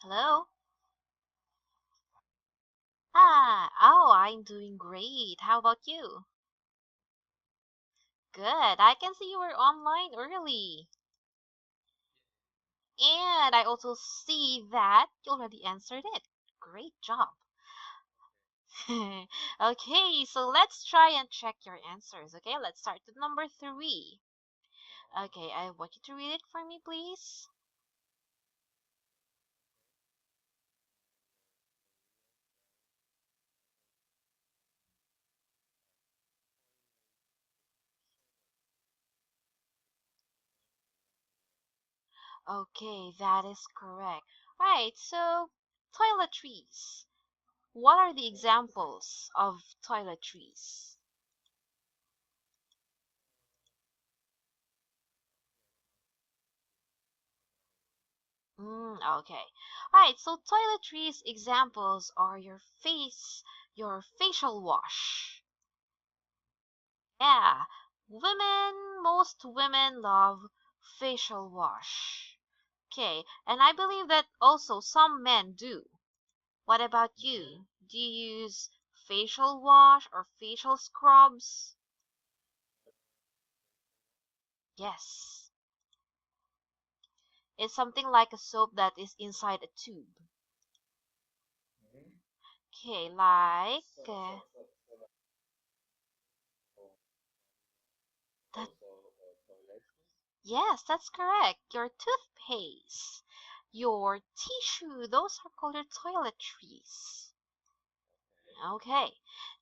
Hello? I'm doing great. How about you? Good. I can see you were online early. And I also see that you already answered it. Great job. Okay, so let's try and check your answers. Okay, let's start with number three. Okay, I want you to read it for me, please. Okay, that is correct. Right, so toiletries. What are the examples of toiletries? Okay. Alright, so toiletries examples are your facial wash. Yeah, most women love facial wash. Okay, and I believe that also some men do. What about you? Do you use facial wash or facial scrubs? Yes. It's something like a soap that is inside a tube. Okay, that. Yes, that's correct. Your toothpaste, your tissue, those are called your toiletries. Okay.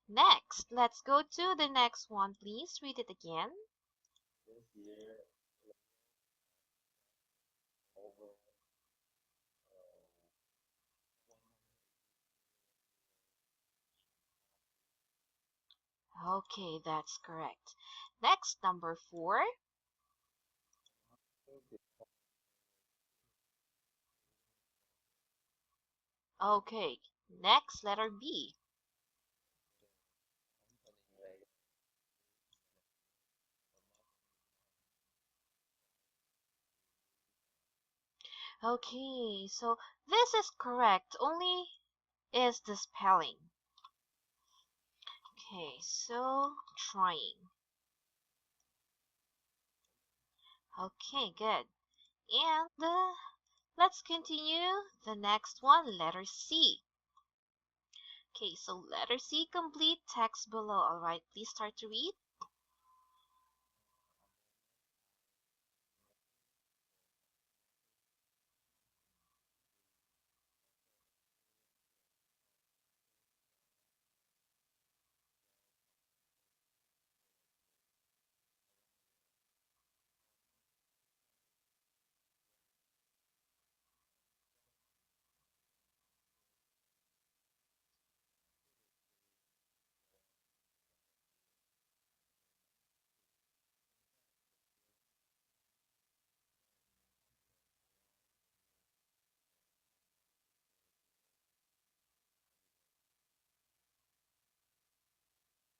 Next, let's go to the next one, please. Read it again. Okay, that's correct. Next, number four. Okay. Next, letter B. Okay, so this is correct, only is the spelling. Okay, so trying. Okay, good. And let's continue. The next one, letter C. Okay, so letter C, complete text below. All right, please start to read.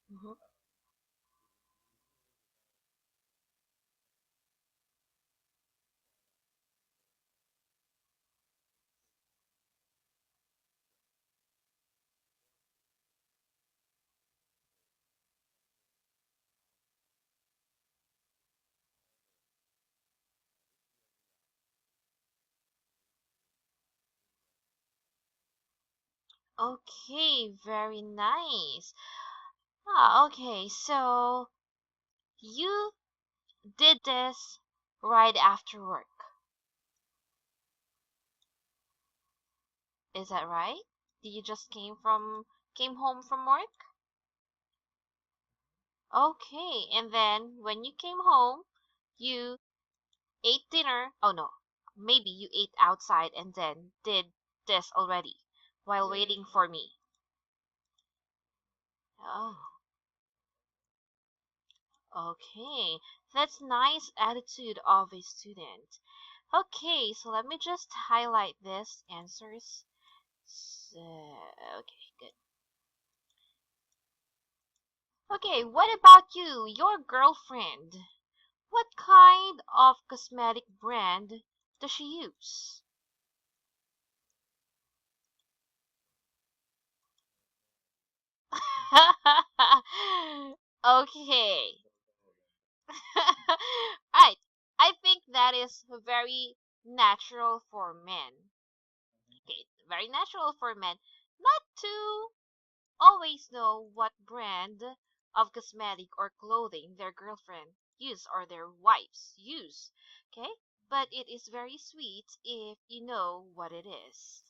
Mhm. Okay, very nice. Okay, so you did this right after work. Is that right? Did you just came home from work? Okay, and then when you came home, you ate dinner. Oh no, maybe you ate outside and then did this already while waiting for me. Oh, okay. That's nice attitude of a student. Okay, so let me just highlight this answers. So, okay, good. Okay, what about you, your girlfriend? What kind of cosmetic brand does she use? Okay. Right. I think that is very natural for men. Okay, very natural for men not to always know what brand of cosmetic or clothing their girlfriend use or their wives use. Okay? But it is very sweet if you know what it is.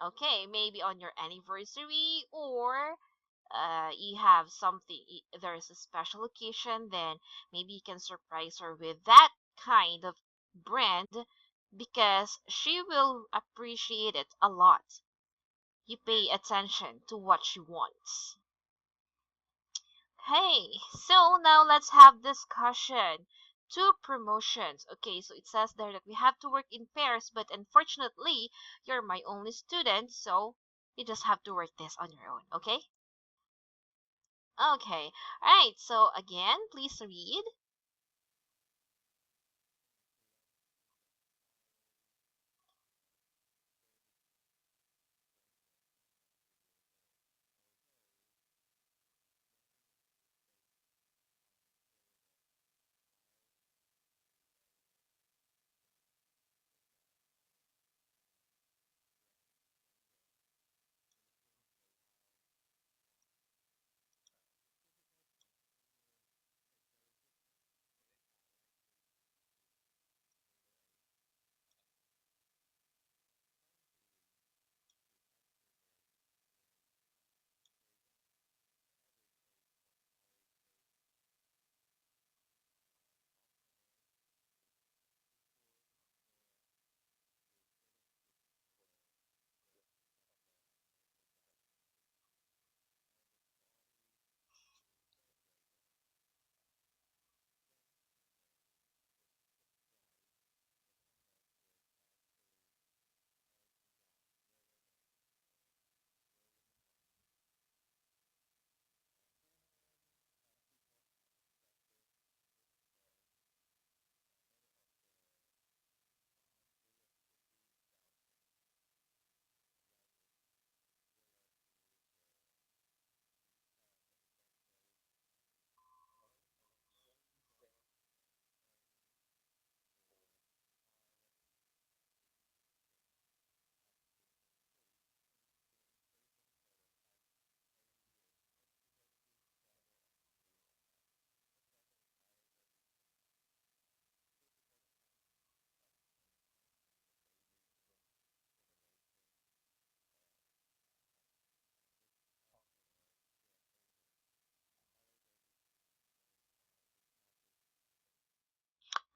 Okay, maybe on your anniversary or you have something, there's a special occasion, then maybe you can surprise her with that kind of brand because she will appreciate it a lot. You pay attention to what she wants. Hey, so now let's have discussion. Two promotions. Okay, so it says there that we have to work in pairs, but unfortunately, you're my only student, so you just have to work this on your own, okay? Okay, alright, so again, please read.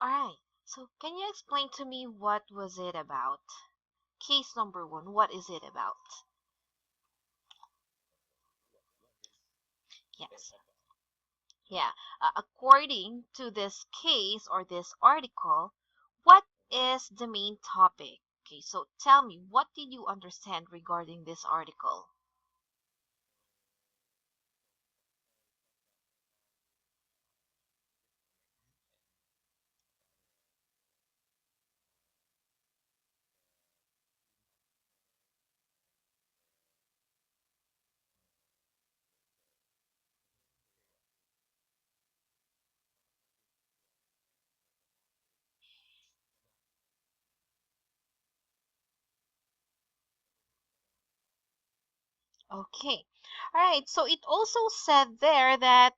Alright, so can you explain to me what was it about? Case number one, what is it about? Yes. Yeah, according to this case or this article, what is the main topic? Okay, so tell me, what did you understand regarding this article? Okay, all right, so it also said there that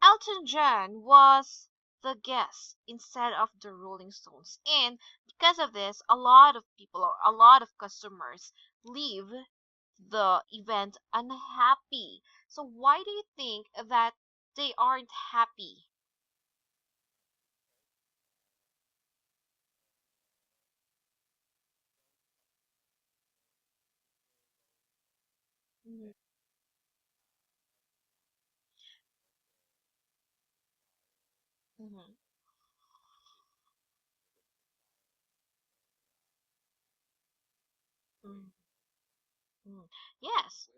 Elton John was the guest instead of the Rolling Stones, and because of this, a lot of people or a lot of customers leave the event unhappy. So why do you think that they aren't happy? Mhm, mhm, mm, mm. Yes.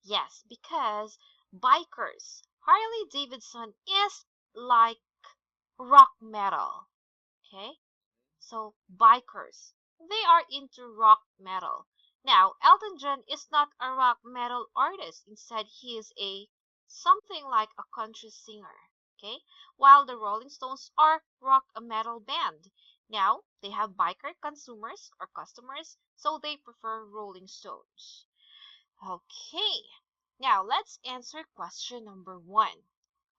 Yes, because bikers, Harley Davidson is like rock metal. Okay? So bikers, they are into rock metal. Now, Elton John is not a rock metal artist. Instead, he is a something like a country singer. Okay? While the Rolling Stones are rock a metal band. Now, they have biker consumers or customers, so they prefer Rolling Stones. Okay. Now, let's answer question number 1.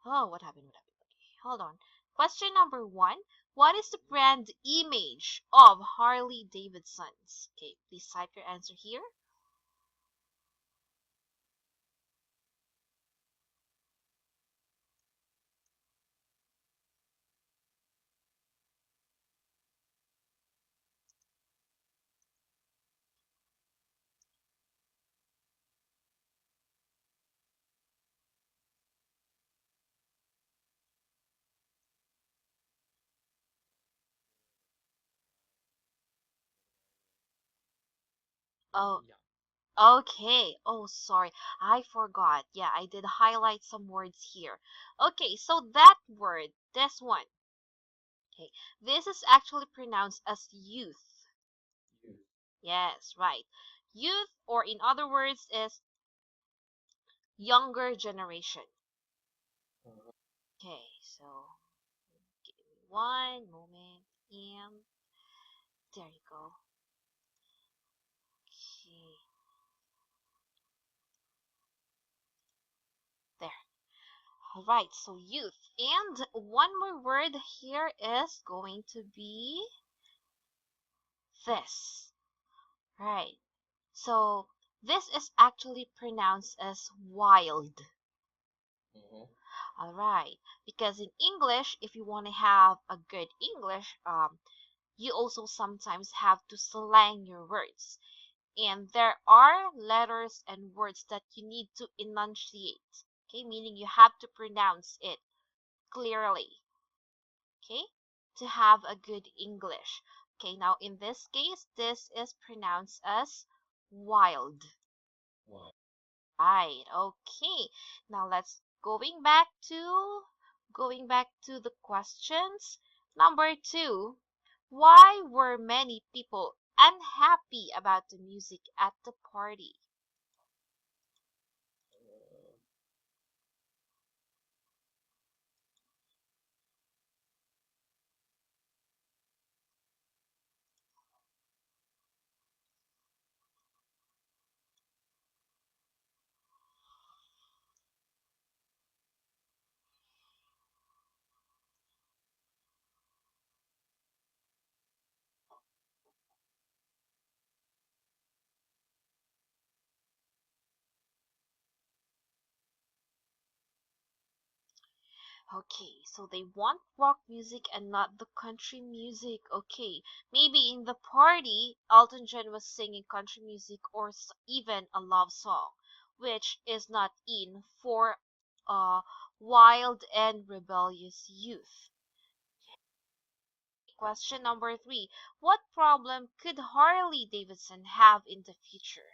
Oh, what happened? What happened? Okay, hold on. Question number 1. What is the brand image of Harley Davidson's? Okay, please type your answer here. Oh, okay. Oh, sorry. I forgot. Yeah, I did highlight some words here. Okay, so that word, this one. Okay, this is actually pronounced as youth. Yes, right. Youth, or in other words, is younger generation. Okay, so give me one moment. And there you go. Okay, there. All right, so youth. And one more word here is going to be this. Right. So this is actually pronounced as wild. All right. Because in English, if you want to have a good English, you also sometimes have to slang your words. And there are letters and words that you need to enunciate. Okay, meaning you have to pronounce it clearly. Okay, to have a good English. Okay, now in this case, this is pronounced as wild. Right. Okay. Now let's going back to the questions. Number 2. Why were many people unhappy about the music at the party? Okay, so they want rock music and not the country music. Okay, maybe in the party, Elton John was singing country music or even a love song, which is not in for uh, wild and rebellious youth. Question number 3. What problem could Harley Davidson have in the future?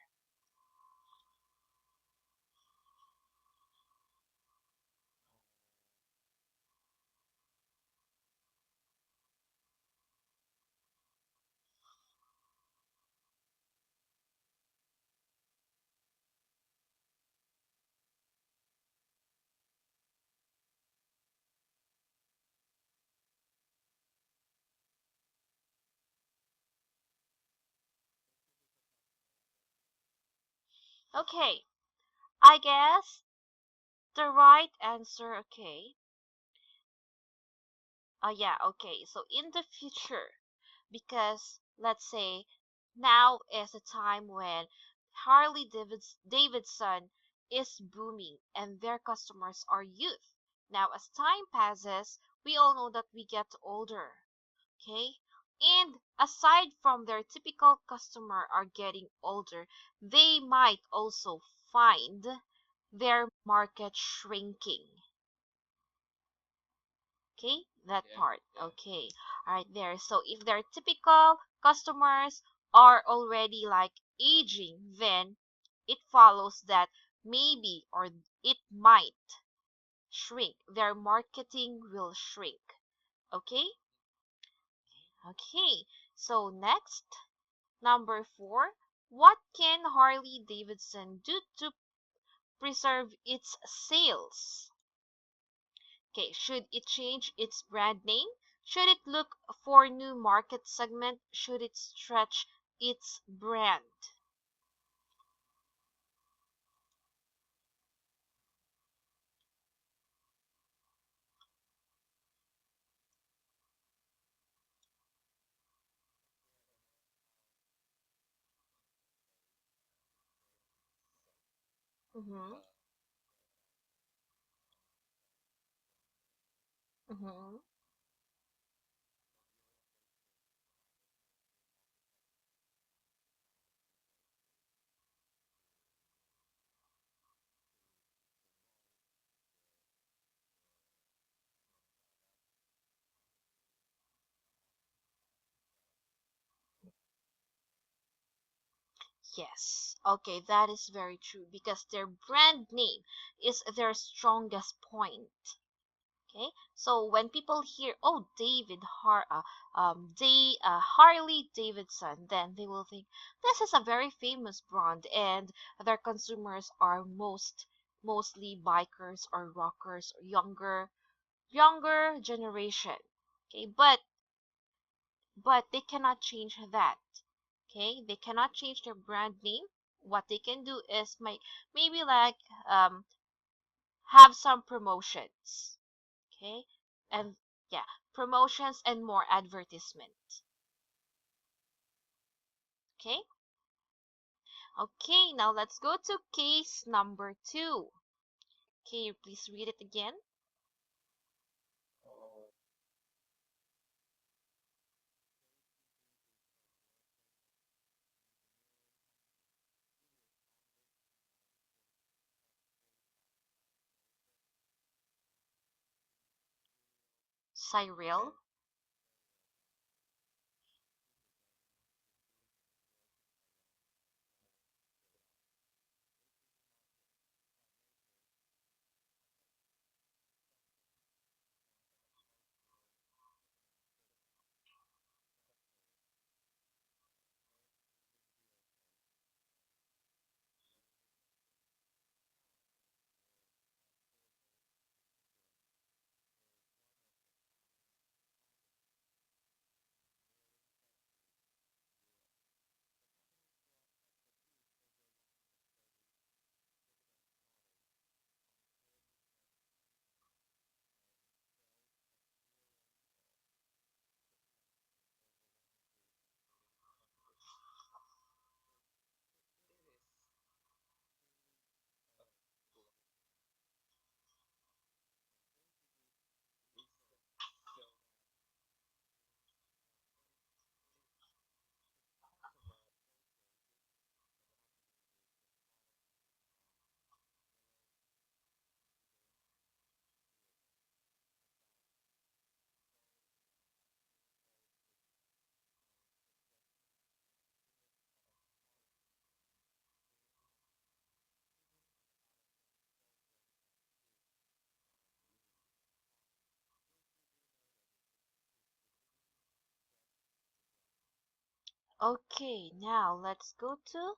Okay, I guess the right answer, okay. Yeah, okay. So in the future, because let's say now is a time when Davidson is booming and their customers are youth. Now, as time passes, we all know that we get older, okay? And aside from their typical customer are getting older, they might also find their market shrinking. Okay, that part. Okay, all right there. So if their typical customers are already like aging, then it follows that maybe or it might shrink. Their marketing will shrink. Okay, okay. So next, number 4. What can Harley Davidson do to preserve its sales? Okay, should it change its brand name? Should it look for new market segment? Should it stretch its brand? Mm-hmm. Mm-hmm. Yes. Okay, that is very true because their brand name is their strongest point. Okay, so when people hear, oh, Harley Davidson, then they will think this is a very famous brand, and their consumers are mostly bikers or rockers or younger generation. Okay, but they cannot change that. Okay, they cannot change their brand name. What they can do is maybe like have some promotions. Okay, and yeah, promotions and more advertisement. Okay, okay, now let's go to case number 2. Can you please read it again? Cyril. Okay, now let's go to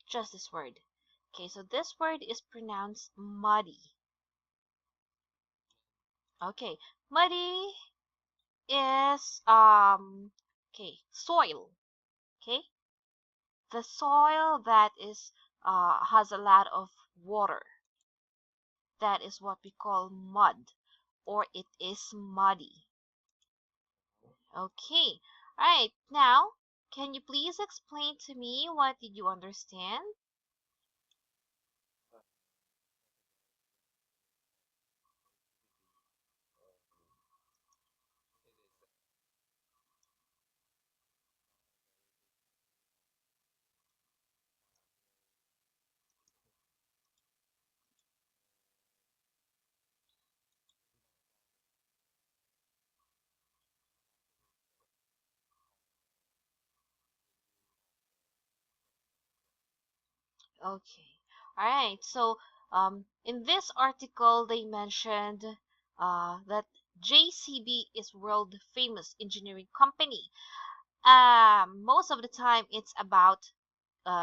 just this word. Okay, so this word is pronounced muddy. Okay, muddy is okay, soil. Okay, the soil that is has a lot of water. That is what we call mud, or it is muddy. Okay, all right. Now, can you please explain to me what did you understand? Okay, all right. So, in this article, they mentioned that JCB is world famous engineering company. Most of the time, it's about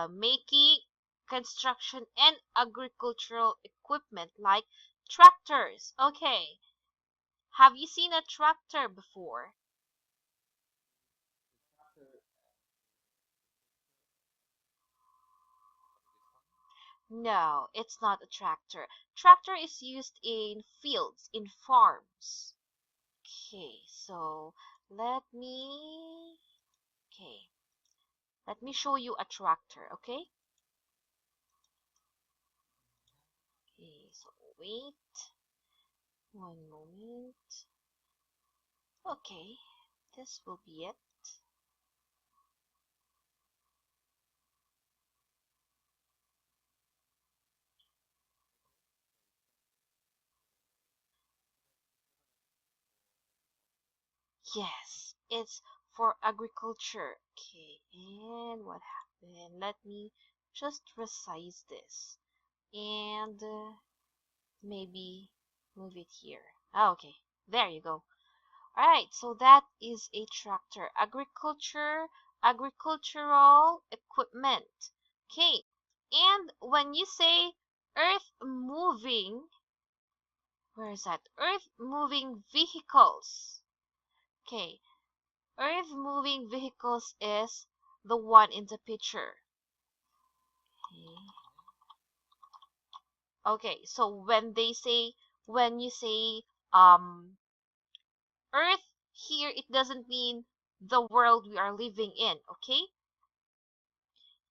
making construction and agricultural equipment like tractors. Okay, have you seen a tractor before? No, it's not a tractor. Tractor is used in fields, in farms. Okay, so let me, okay, let me show you a tractor, okay? Okay, so wait one moment. Okay, this will be it. Yes, it's for agriculture. Okay, and what happened? Let me just resize this and maybe move it here. Ah, okay, there you go. Alright, so that is a tractor. Agricultural equipment. Okay, and when you say earth moving, where is that? Earth moving vehicles. Okay, earth moving vehicles is the one in the picture. Okay, so when you say earth here, it doesn't mean the world we are living in, okay?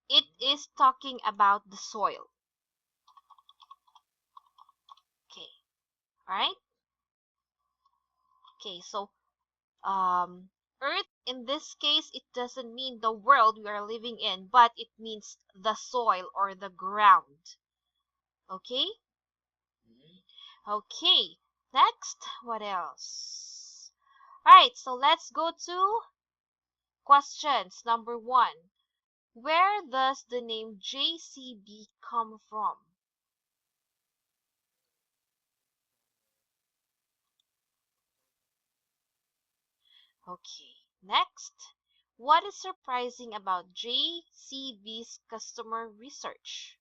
It is talking about the soil. Okay, all right? Okay, so earth in this case, it doesn't mean the world we are living in, but it means the soil or the ground. Okay? Okay, next, what else? All right, so let's go to questions. Number one. Where does the name JCB come from? Okay, next. What is surprising about JCB's customer research?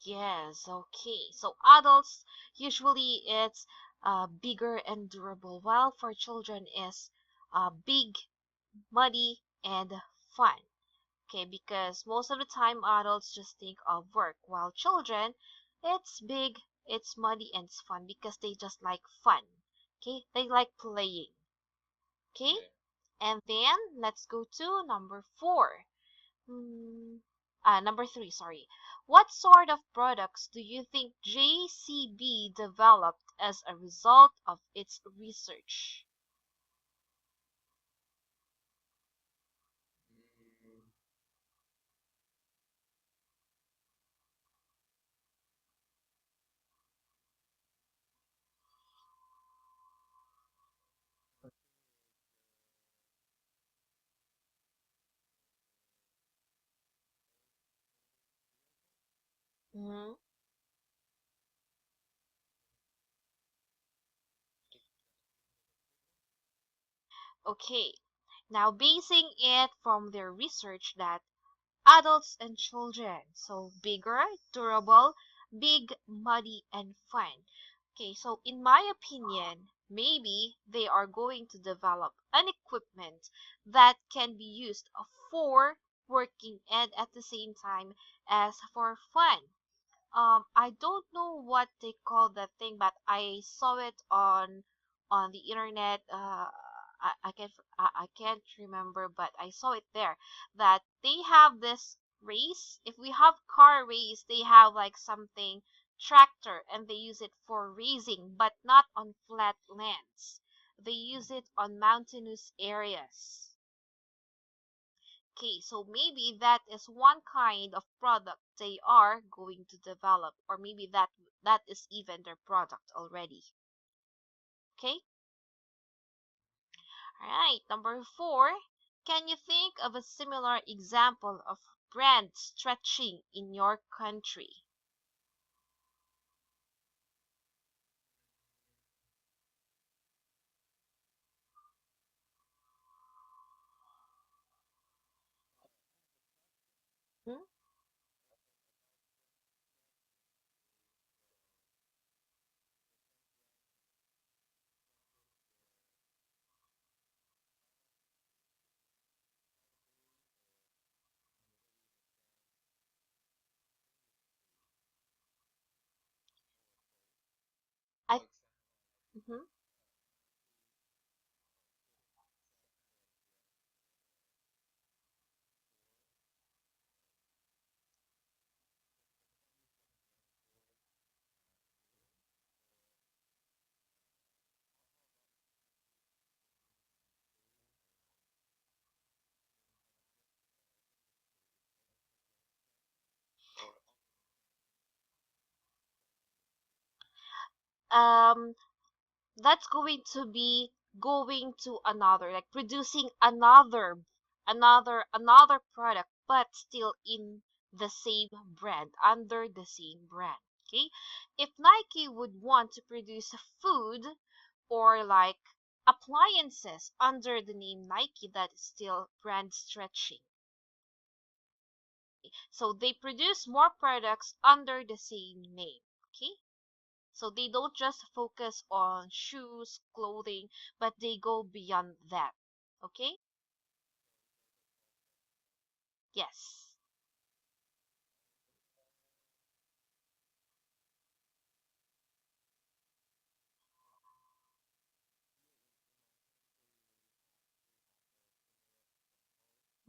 Yes, okay. So adults usually it's bigger and durable, while for children is big, muddy, and fun. Okay, because most of the time adults just think of work, while children, it's big, it's muddy, and it's fun because they just like fun. Okay, they like playing. Okay, and then let's go to number four. Hmm, number three, sorry. What sort of products do you think JCB developed as a result of its research? Mhm. Okay, now basing it from their research that adults and children, so bigger, durable, big, muddy, and fun. Okay, so in my opinion, maybe they are going to develop an equipment that can be used for working and at the same time as for fun. I don't know what they call that thing, but I saw it on the internet. I can't remember, but I saw it there that they have this race. If we have car race, they have like something tractor, and they use it for racing, but not on flat lands. They use it on mountainous areas. Okay, so maybe that is one kind of product they are going to develop, or maybe that is even their product already. Okay? Alright, number 4. Can you think of a similar example of brand stretching in your country? Hmm? I mhm. um that's going to be going to another, like producing another product, but still in the same brand, under the same brand. Okay, if Nike would want to produce food or like appliances under the name Nike, that is still brand stretching. So they produce more products under the same name. Okay, so they don't just focus on shoes, clothing, but they go beyond that. Okay? Yes.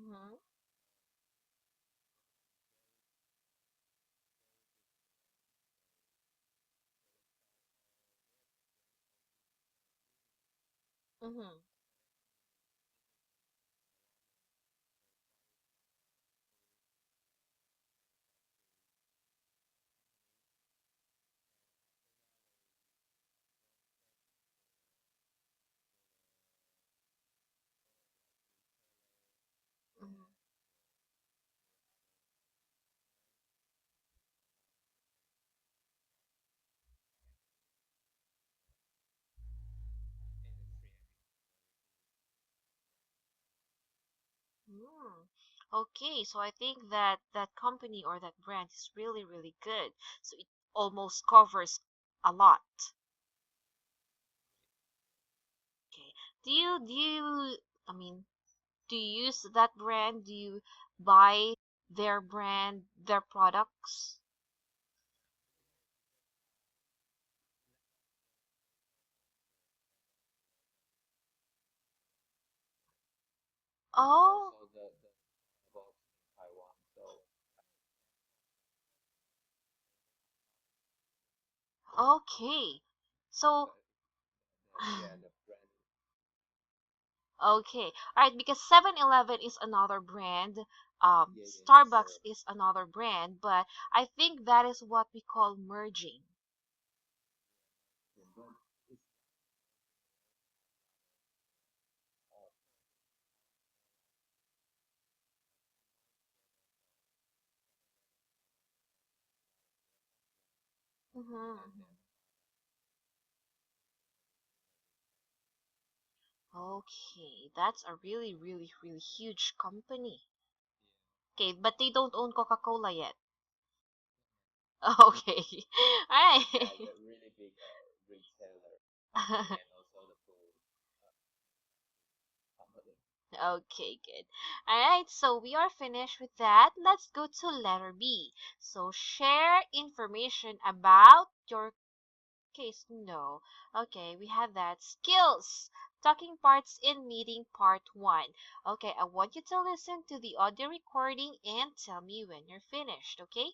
Mm-hmm. Mm-hmm. Mm-hmm. Mm. Okay, so I think that that company or that brand is really, really good. So it almost covers a lot. Okay. I mean, do you use that brand? Do you buy their brand, their products? Oh, okay. So, okay. All right, because 7-Eleven is another brand, Starbucks is another brand, but I think that is what we call merging. Mm-hmm. Okay, that's a really, really, really huge company. Okay, but they don't own Coca-Cola yet. Okay. All right. Okay, good. All right, so we are finished with that. Let's go to letter B. So share information about your case. No. Okay, we have that. Skills. Talking parts in meeting part 1. Okay, I want you to listen to the audio recording and tell me when you're finished, okay?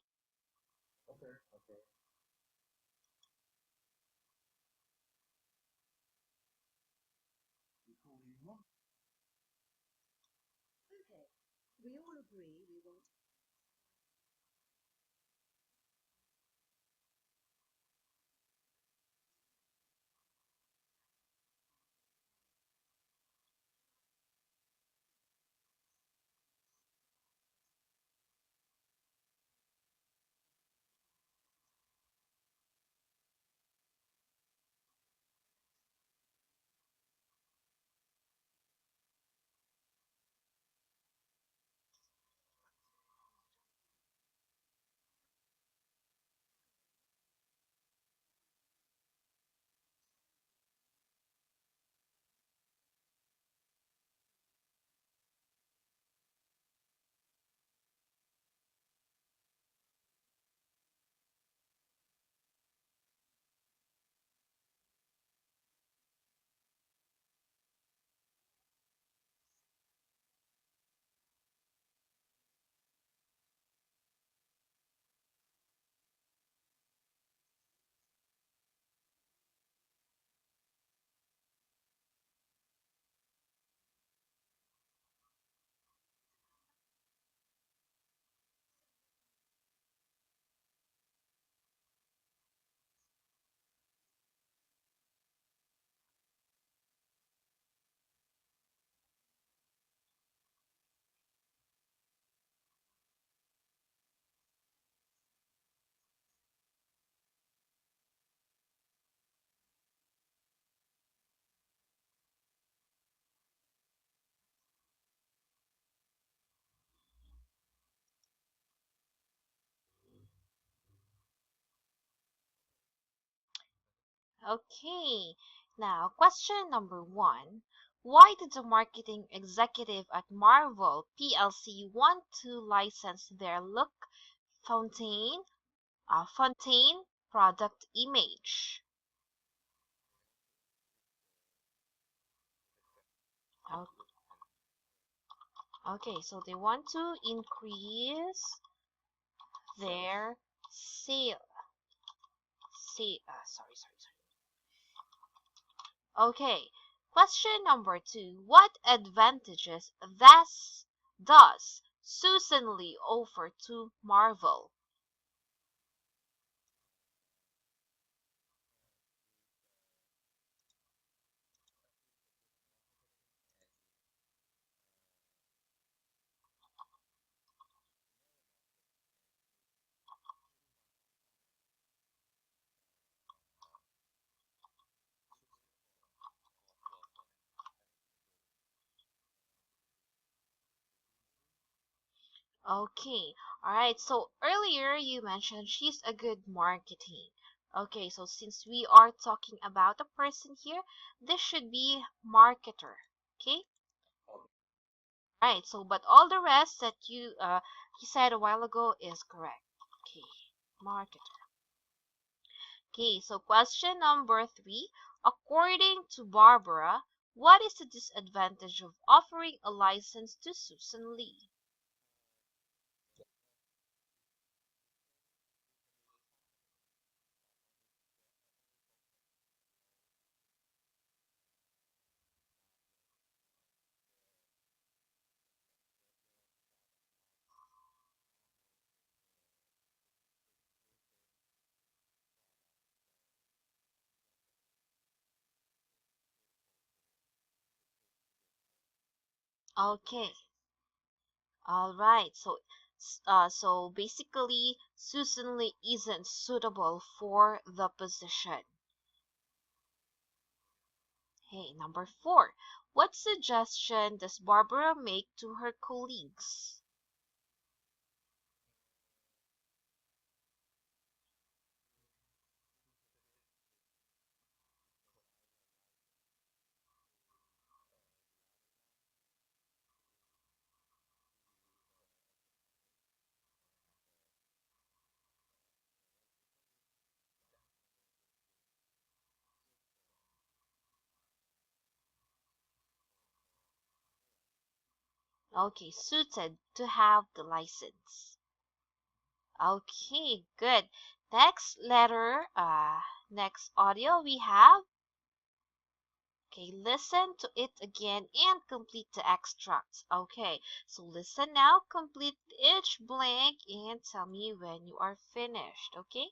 Okay, now question number one. Why did the marketing executive at Marvel PLC want to license their look Fontaine, Fontaine product image? O- Okay, so they want to increase their sale. Sorry. Okay, question number two. What advantages does Susan Lee offer to Marvel? Okay, alright, so earlier you mentioned she's a good marketing. Okay, so since we are talking about a person here, this should be marketer. Okay, alright, so but all the rest that you said a while ago is correct. Okay, marketer. Okay, so question number three. According to Barbara, what is the disadvantage of offering a license to Susan Lee? Okay, all right. So basically, Susan Lee isn't suitable for the position. Hey, number four. What suggestion does Barbara make to her colleagues? Okay, suited to have the license. Okay, good. Next audio we have. Okay, listen to it again and complete the extracts. Okay, so listen now, complete each blank and tell me when you are finished. Okay?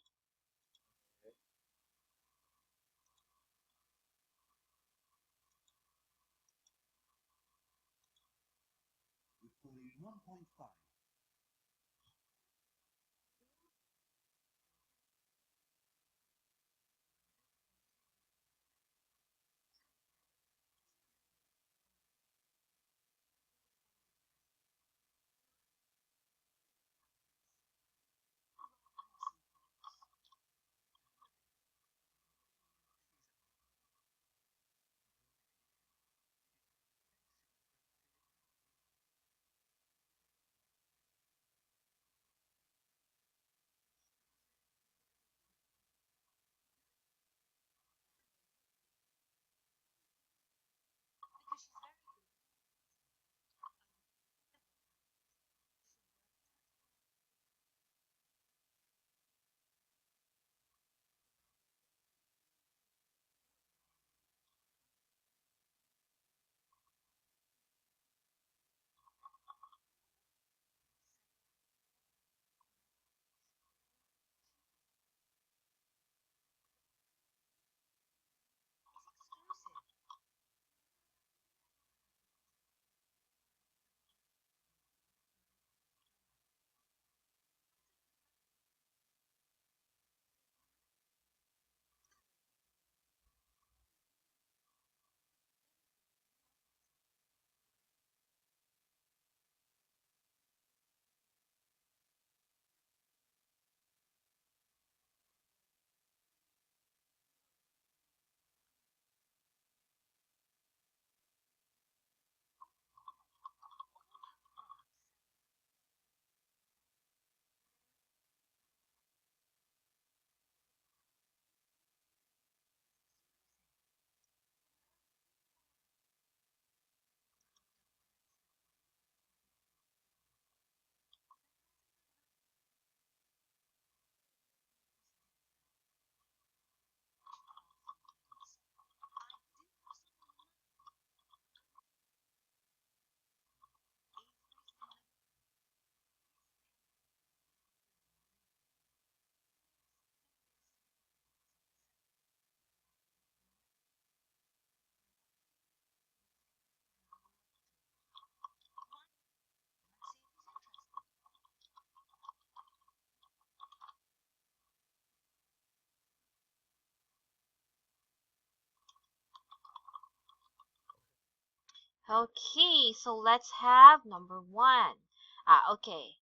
Okay, so let's have number one. Okay.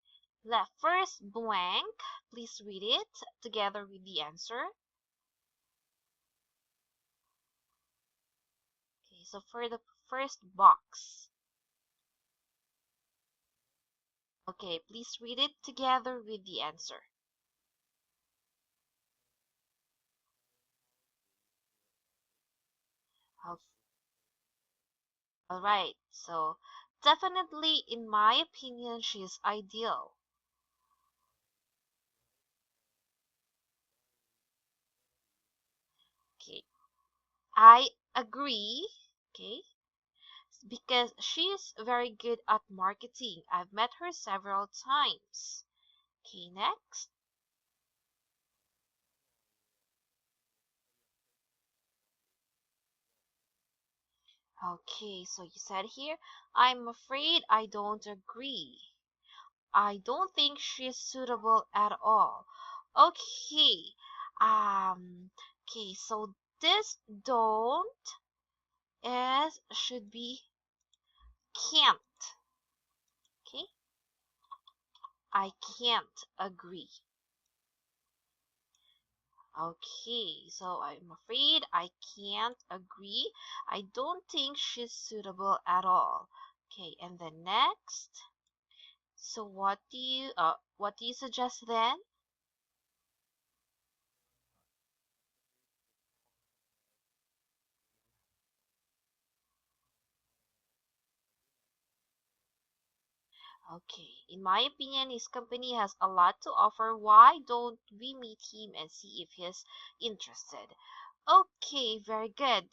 Left first blank. Please read it together with the answer. Okay, so for the first box. Okay, please read it together with the answer. All right, so definitely, in my opinion, she's ideal. Okay, I agree. Okay, because she's very good at marketing. I've met her several times. Okay, next. Okay, so you said here, I'm afraid I don't agree. I don't think she's suitable at all. Okay, okay, so this don't is should be can't. Okay, I can't agree. Okay, so I'm afraid I can't agree. I don't think she's suitable at all. Okay, and then next. So what do you suggest then? Okay, in my opinion, his company has a lot to offer. Why don't we meet him and see if he's interested? Okay, very good.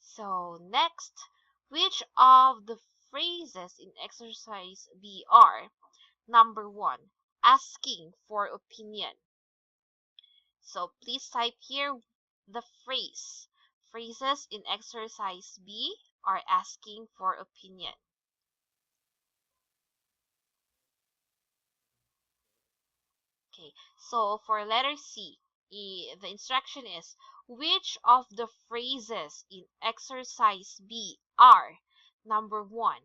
So next, which of the phrases in exercise B are number one, asking for opinion? So please type here the phrase. Phrases in exercise B are asking for opinion. Okay, so for letter C, the instruction is which of the phrases in exercise B are number one,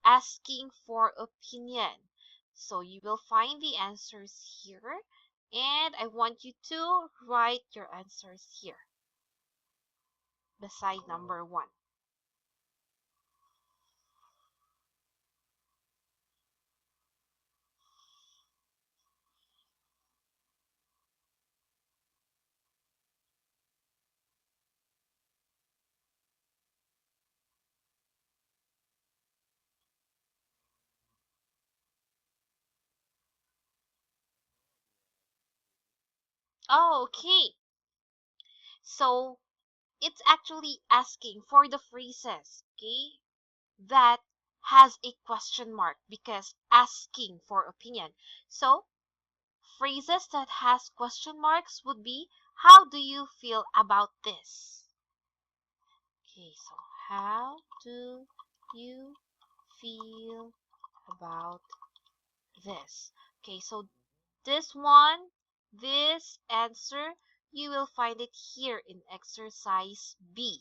asking for opinion. So you will find the answers here, and I want you to write your answers here beside number one. Oh, okay. So it's actually asking for the phrases, okay, that has a question mark because asking for opinion. So phrases that has question marks would be how do you feel about this? Okay, so how do you feel about this? Okay, so this one, this answer, you will find it here in exercise B.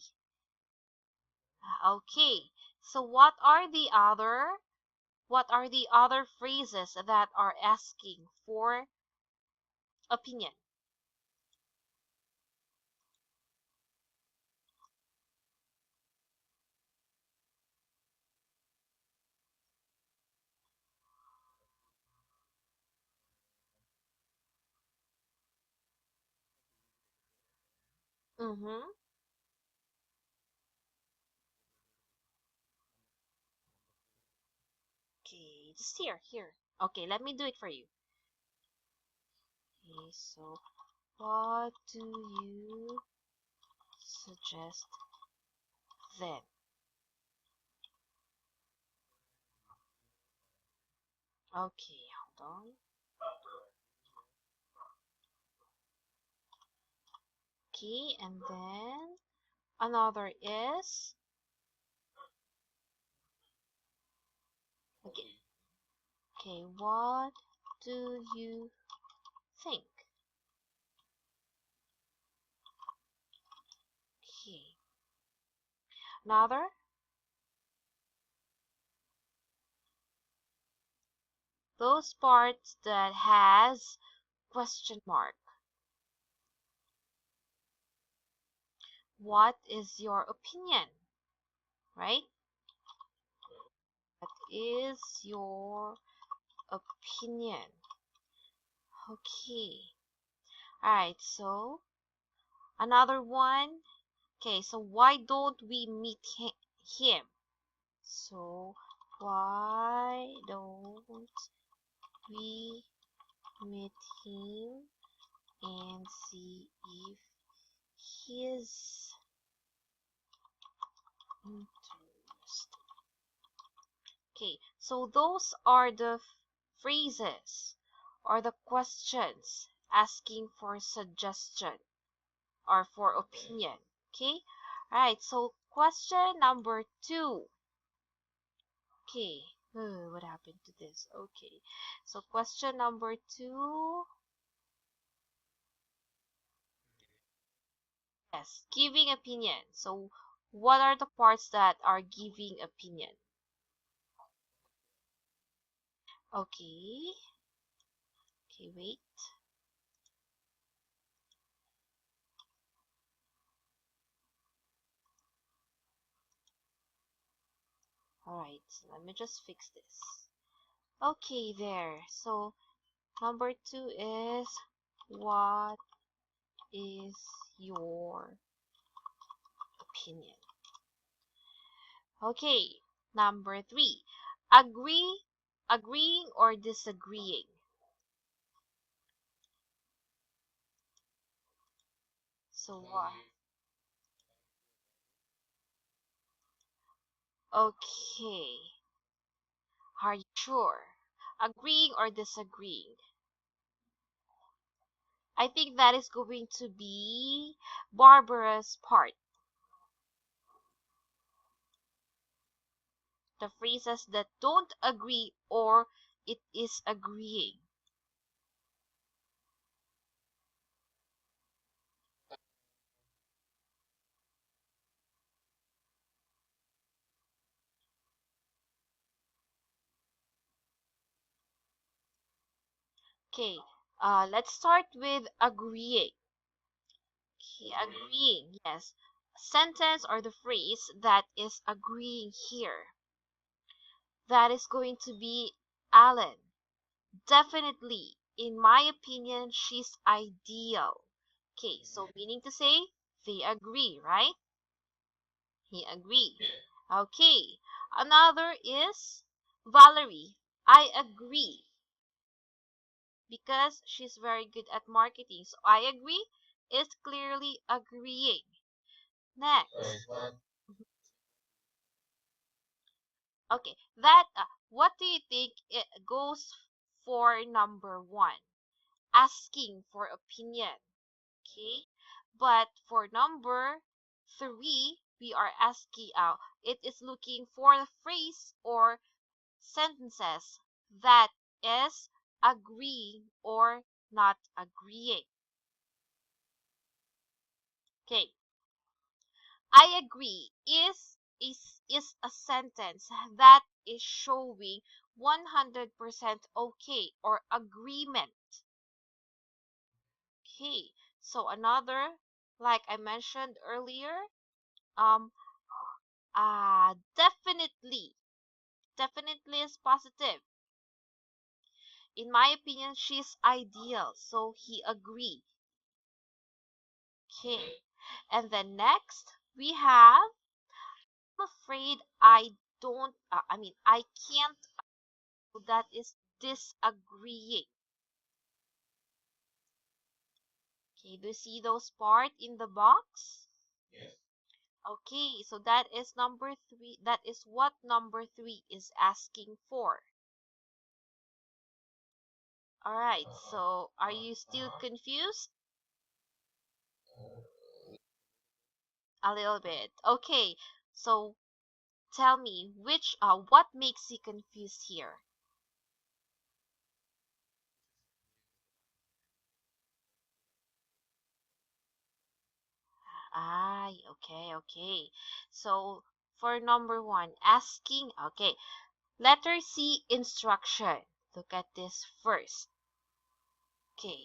Okay, so what are the other phrases that are asking for opinion? Mm-hmm. Okay, just here. Okay, let me do it for you. Okay, so what do you suggest then? Okay, hold on. Okay, and then another is okay. Okay, what do you think? Okay, another. those parts that has question mark. What is your opinion? Right? What is your opinion? Okay. Alright, so another one. Okay, so why don't we meet him? So why don't we meet him and see if he's interested? Okay, so those are the phrases or the questions asking for suggestion or for opinion. Okay, alright, so question number 2. Okay, what happened to this? Okay, so question number 2. Yes, giving opinion. So what are the parts that are giving opinion? Okay, okay, wait. Alright, so let me just fix this. Okay, there. So number 2 is what is your opinion? Okay, number 3. Agreeing or disagreeing. So what? Okay, are you sure? Agreeing or disagreeing? I think that is going to be Barbara's part. The phrases that don't agree or it is agreeing. Okay, let's start with agreeing. Okay, agreeing, yes. Sentence or the phrase that is agreeing here. That is going to be Alan. Definitely, in my opinion, she's ideal. Okay, so meaning to say, they agree, right? He agreed. Okay, another is Valerie. I agree because she's very good at marketing. So I agree is clearly agreeing. Next. Okay, what do you think it goes for number 1? Asking for opinion. Okay, but for number 3, we are asking out. It is looking for the phrase or sentences that is agreeing or not agreeing. Okay, I agree is a sentence that is showing 100% okay or agreement. Okay, so another, like I mentioned earlier, um, definitely is positive. In my opinion, she's ideal, so he agreed. Okay, and then next we have, I'm afraid I don't, I can't, that is disagreeing. Okay, do you see those part in the box? Okay, so that is number 3. That is what number 3 is asking for. Alright, so are you still confused? A little bit. Okay, so tell me what makes you confused here? Ah, okay, okay. So for number 1, asking, okay. Letter C, instruction. look at this first. Okay.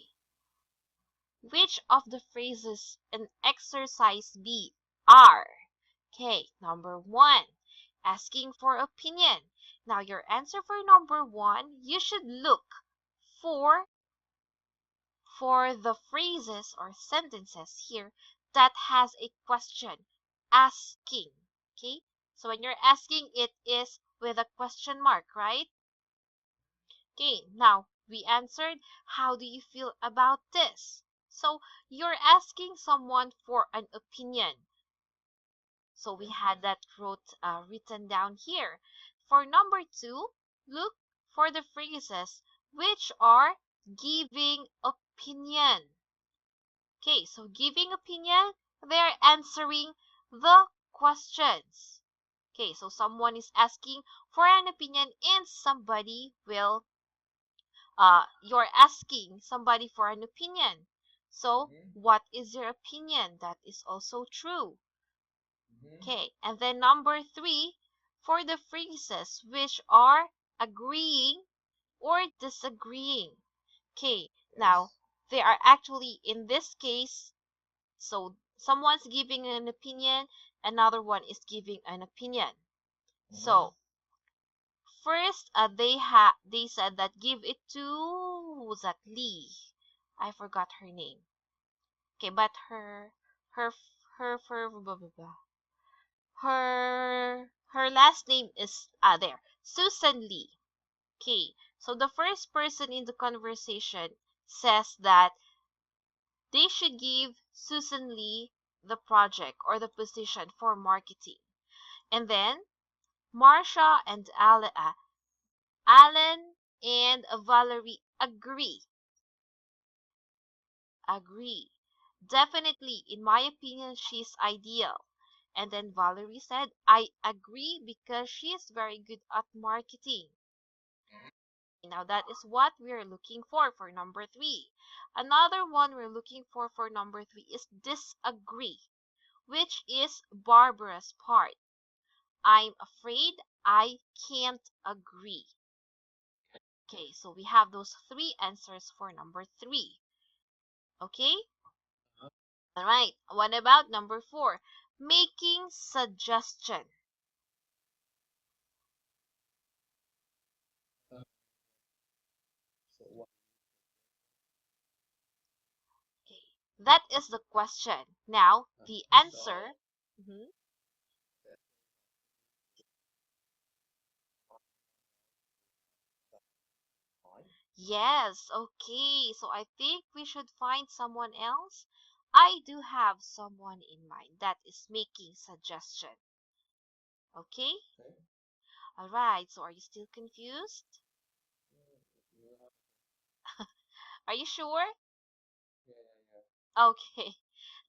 Which of the phrases in exercise B are? Okay, number 1, asking for opinion. Now your answer for number 1, you should look for the phrases or sentences here that has a question, asking. Okay, so when you're asking, it is with a question mark, right? Okay, now we answered, how do you feel about this? So you're asking someone for an opinion. So we had that written down here. For number 2, look for the phrases which are giving opinion. Okay, so giving opinion, they're answering the questions. Okay, so someone is asking for an opinion and somebody will you're asking somebody for an opinion. So, what is your opinion? That is also true. Okay, and then number 3, for the phrases which are agreeing or disagreeing. Okay, now they are actually in this case, so someone's giving an opinion, another one is giving an opinion. So, first, they said that give it to, who's that, Lee. I forgot her name. Okay, but her blah, blah, blah. her last name is there, Susan Lee. Okay, so the first person in the conversation says that they should give Susan Lee the project or the position for marketing, and then Marsha and Alan and Valerie agree. Definitely, in my opinion, she's ideal. And then Valerie said, I agree because she is very good at marketing. Now that is what we're looking for number 3. Another one we're looking for number 3 is disagree, which is Barbara's part. I'm afraid I can't agree. Okay, so we have those 3 answers for number 3. Okay? All right. What about number 4? Making suggestion. Okay. That is the question. Now, the answer. Mhm. Yes, okay. So I think we should find someone else. I do have someone in mind that is making suggestion. Okay? All right. So are you still confused? Are you sure? Okay.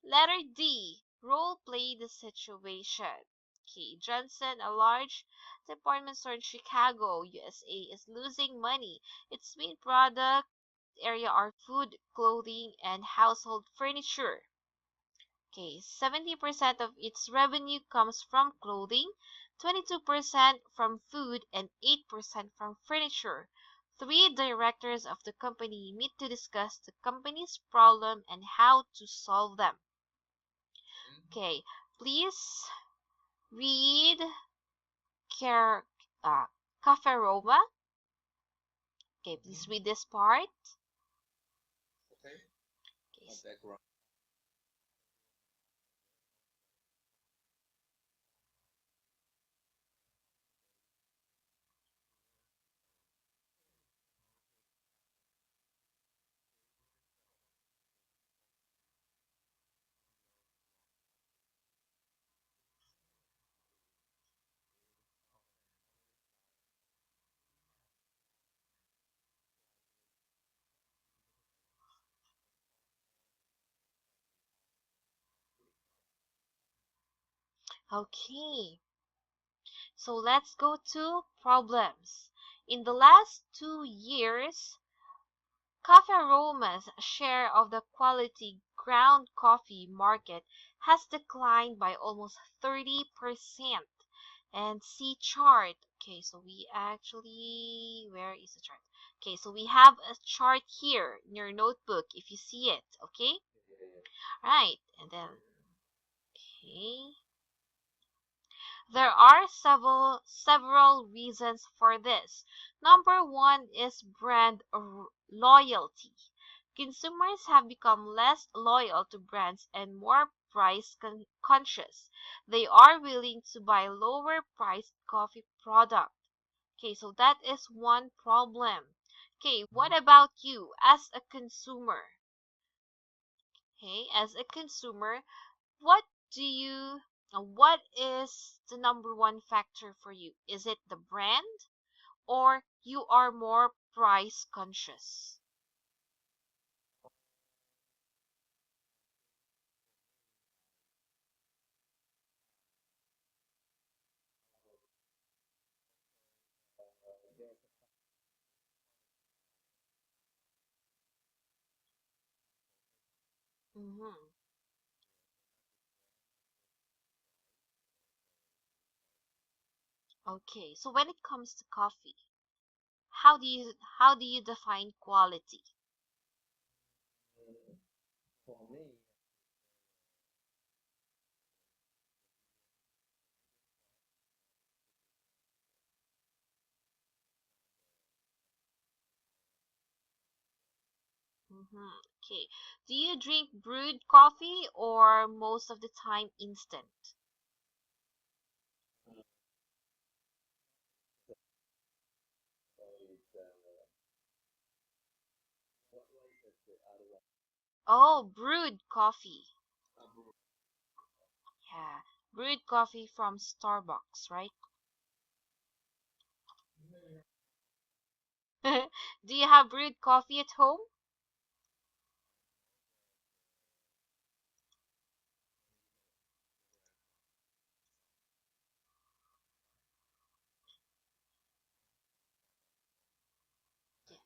Letter D. Role play the situation. Okay. Johnson, a large department store in Chicago, USA, is losing money. Its main product area are food, clothing, and household furniture. Okay. 70% of its revenue comes from clothing, 22% from food, and 8% from furniture. 3 directors of the company meet to discuss the company's problem and how to solve them. Okay, please read Care Cafe Roma. Okay, please read this part. Okay. Okay, so let's go to problems. In the last 2 years, Cafe Roma's share of the quality ground coffee market has declined by almost 30%. And see chart. Okay, so we actually, where is the chart? Okay, so we have a chart here in your notebook if you see it, okay? Right, and then, okay. There are several reasons for this. Number one is brand loyalty. Consumers have become less loyal to brands and more price conscious. They are willing to buy lower priced coffee product. Okay, so that is one problem. Okay, what about you as a consumer? Okay, as a consumer, what do you what is the number one factor for you? Is it the brand or you are more price conscious? Mm-hmm. Okay, so when it comes to coffee, how do you define quality? Mm-hmm. Okay, do you drink brewed coffee or most of the time instant? Oh, brewed coffee. Yeah, brewed coffee from Starbucks, right? Do you have brewed coffee at home? Yeah.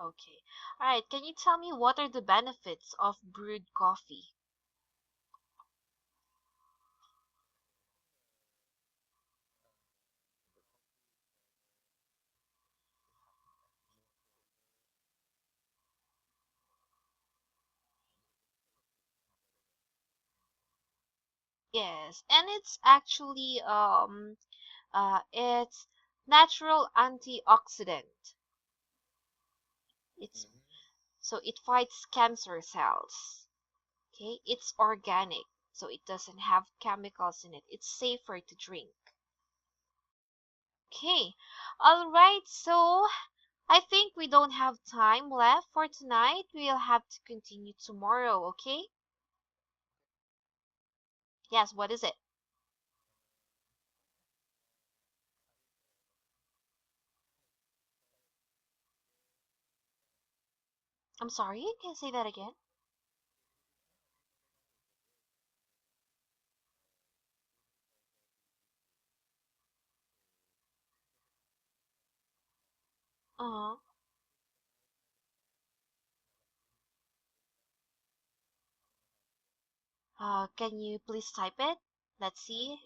Okay. All right. Can you tell me what are the benefits of brewed coffee? Yes, and it's actually it's natural antioxidant. It's so it fights cancer cells. Okay, it's organic, so it doesn't have chemicals in it. It's safer to drink. Okay, all right. So I think we don't have time left for tonight. We'll have to continue tomorrow. Okay? Yes. What is it? I'm sorry. Can you say that again? Uh-huh. Can you please type it? Let's see.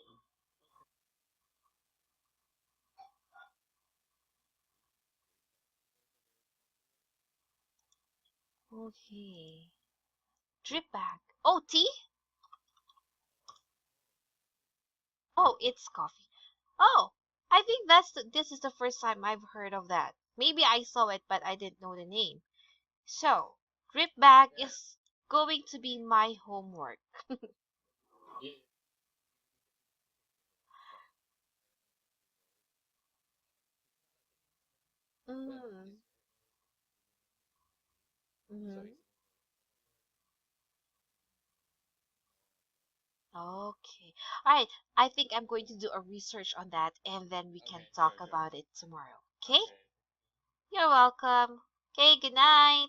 Okay. Drip bag. Oh, tea? Oh, it's coffee. Oh, I think this is the first time I've heard of that. Maybe I saw it, but I didn't know the name. So, drip bag is going to be my homework. Mm. Mm-hmm. Okay. All right. I think I'm going to do a research on that and then we can talk about it tomorrow. Okay? You're welcome. Okay, good night.